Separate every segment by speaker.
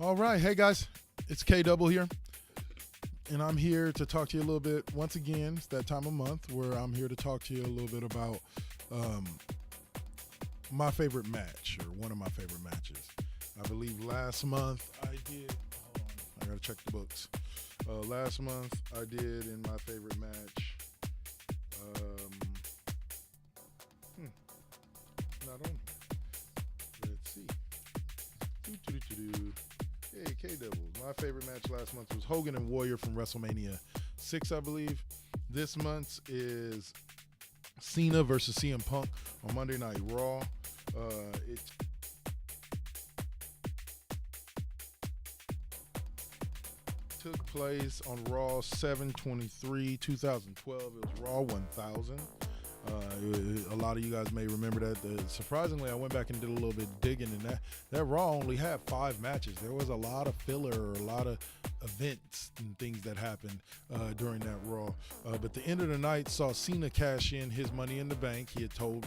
Speaker 1: All right, hey guys, it's K Double here, and I'm here to talk to you a little bit. Once again, it's that time of month where I'm here to talk to you a little bit about my favorite match, or one of my favorite matches. I believe last month I did. Hold on, I gotta check the books. Last month I did in my favorite match. Not on here. Let's see. Hey, K-Double. My favorite match last month was Hogan and Warrior from WrestleMania 6, I believe. This month's is Cena versus CM Punk on Monday Night Raw. It took place on Raw 7/23/2012. It was Raw 1000. A lot of you guys may remember that. Surprisingly, I went back and did a little bit digging, and that Raw only had 5 matches. There was a lot of filler, or a lot of events and things that happened during that Raw. But the end of the night saw Cena cash in his Money in the Bank. He had told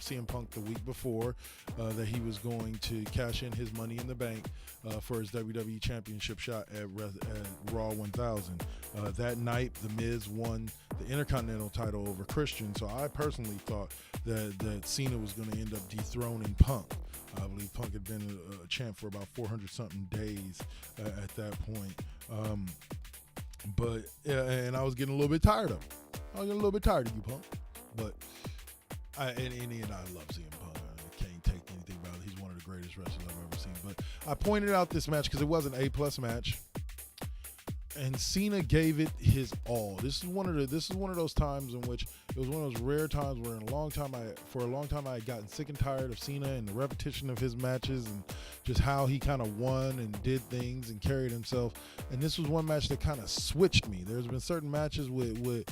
Speaker 1: CM Punk the week before that he was going to cash in his Money in the Bank for his WWE Championship shot at Raw 1000. That night, The Miz won the Intercontinental title over Christian, so I personally thought that Cena was going to end up dethroning Punk. I believe Punk had been a champ for about 400-something days at that point. And I was getting a little bit tired of him. I was getting a little bit tired of you, Punk. But in the end, I love CM Punk. I can't take anything about it. He's one of the greatest wrestlers I've ever seen. But I pointed out this match because it was an A+ match, and Cena gave it his all. This is one of those times in which it was one of those rare times where for a long time I had gotten sick and tired of Cena and the repetition of his matches and just how he kind of won and did things and carried himself. And this was one match that kind of switched me. There's been certain matches with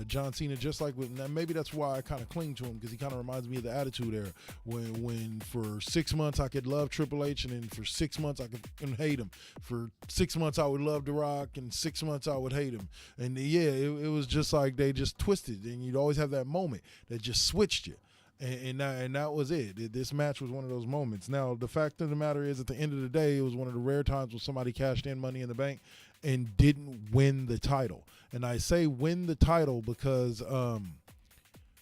Speaker 1: John Cena, just like maybe that's why I kind of cling to him, because he kind of reminds me of the Attitude Era, when for 6 months I could love Triple H, and then for 6 months I could hate him. For 6 months I would love The Rock, and 6 months I would hate him. And yeah, it was just like they just twisted, and you'd always have that moment that just switched you. And that was it. This match was one of those moments. Now, the fact of the matter is, at the end of the day, it was one of the rare times when somebody cashed in Money in the Bank and didn't win the title. And I say win the title because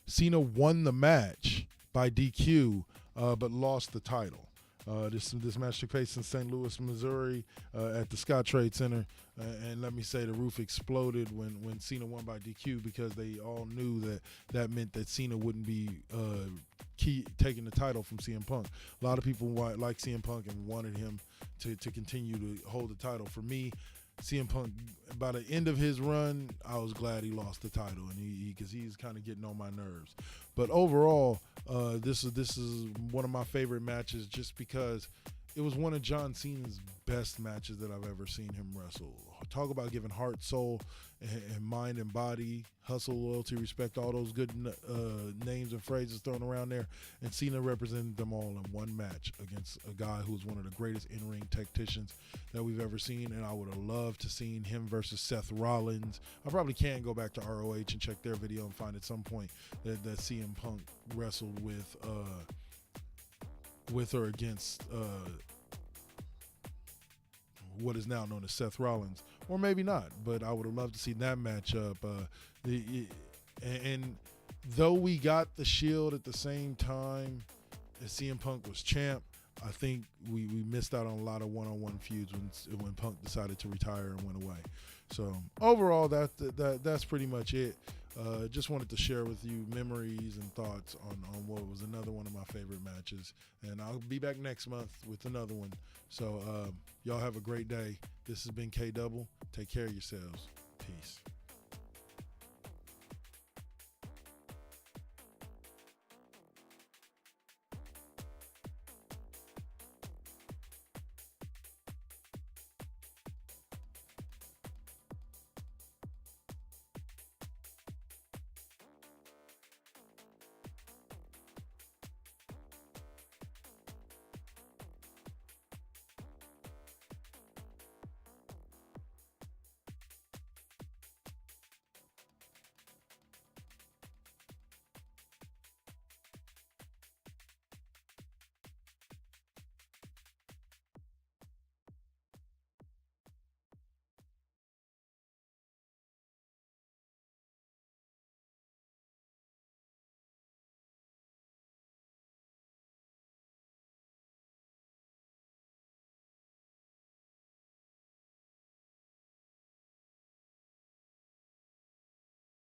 Speaker 1: Cena won the match by DQ, but lost the title. This match took place in St. Louis, Missouri, at the Scott Trade Center, and let me say the roof exploded when Cena won by DQ, because they all knew that meant that Cena wouldn't be taking the title from CM Punk. A lot of people like CM Punk and wanted him to continue to hold the title. For me, CM Punk, by the end of his run, I was glad he lost the title, and because he's kind of getting on my nerves. But overall, this is one of my favorite matches, just because it was one of John Cena's best matches that I've ever seen him wrestle. Talk about giving heart, soul, and mind and body, hustle, loyalty, respect, all those good names and phrases thrown around there. And Cena represented them all in one match against a guy who's one of the greatest in-ring tacticians that we've ever seen. And I would have loved to seen him versus Seth Rollins. I probably can go back to ROH and check their video and find at some point that CM Punk wrestled with or against what is now known as Seth Rollins, or maybe not, but I would have loved to see that matchup. And though we got the Shield at the same time as CM Punk was champ, I think we missed out on a lot of one-on-one feuds when Punk decided to retire and went away. So overall, that's pretty much it. Just wanted to share with you memories and thoughts on what was another one of my favorite matches. And I'll be back next month with another one. So y'all have a great day. This has been K Double. Take care of yourselves. Peace.